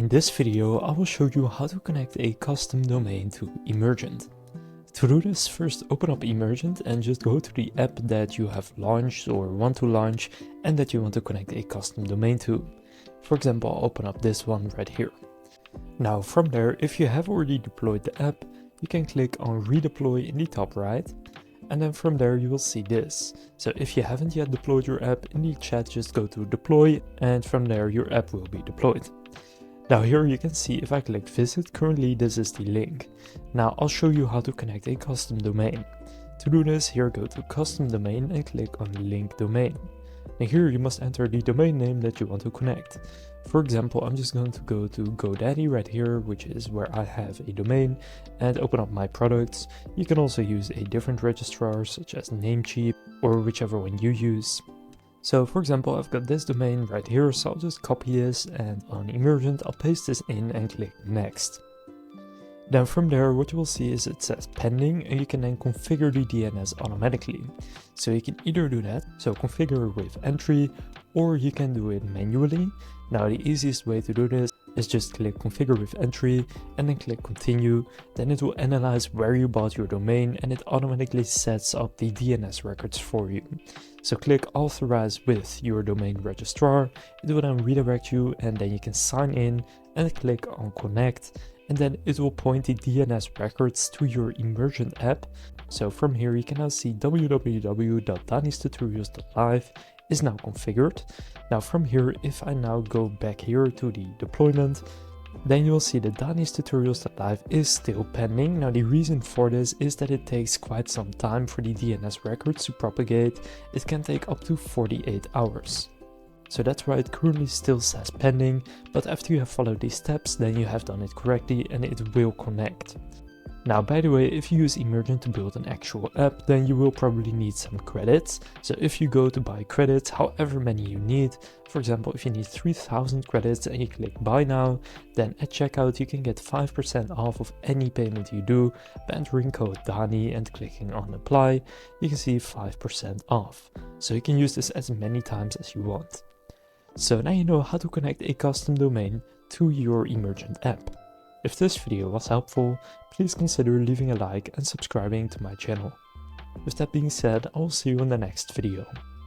In this video, I will show you how to connect a custom domain to Emergent. To do this, first open up Emergent and just go to the app that you have launched or want to launch and that you want to connect a custom domain to. For example, I'll open up this one right here. Now from there, if you have already deployed the app, you can click on redeploy in the top right, and then from there you will see this. So if you haven't yet deployed your app, in the chat just go to deploy, and from there your app will be deployed. Now here you can see if I click visit, currently this is the link. Now I'll show you how to connect a custom domain. To do this, here go to custom domain and click on link domain. And here you must enter the domain name that you want to connect. For example, I'm just going to go to GoDaddy right here, which is where I have a domain, and open up my products. You can also use a different registrar such as Namecheap or whichever one you use. So for example, I've got this domain right here, so I'll just copy this, and on Emergent I'll paste this in and click next. Then from there what you will see is it says pending, and you can then configure the DNS automatically. So you can either do that, so configure with entry, or you can do it manually. Now the easiest way to do this is just click configure with entry and then click continue. Then it will analyze where you bought your domain and it automatically sets up the DNS records for you. So click authorize with your domain registrar, it will then redirect you, and then you can sign in and click on connect, and then it will point the DNS records to your Emergent app. So from here you can now see www.danistutorials.live is now configured. Now from here, if I now go back here to the deployment, then you'll see that danistutorials.live is still pending. Now the reason for this is that it takes quite some time for the DNS records to propagate. It can take up to 48 hours. So that's why it currently still says pending, but after you have followed these steps, then you have done it correctly and it will connect. Now, by the way, if you use Emergent to build an actual app, then you will probably need some credits. So if you go to buy credits, however many you need, for example, if you need 3000 credits and you click buy now, then at checkout you can get 5% off of any payment you do by entering code DANI and clicking on apply. You can see 5% off. So you can use this as many times as you want. So now you know how to connect a custom domain to your Emergent app. If this video was helpful, please consider leaving a like and subscribing to my channel. With that being said, I will see you in the next video.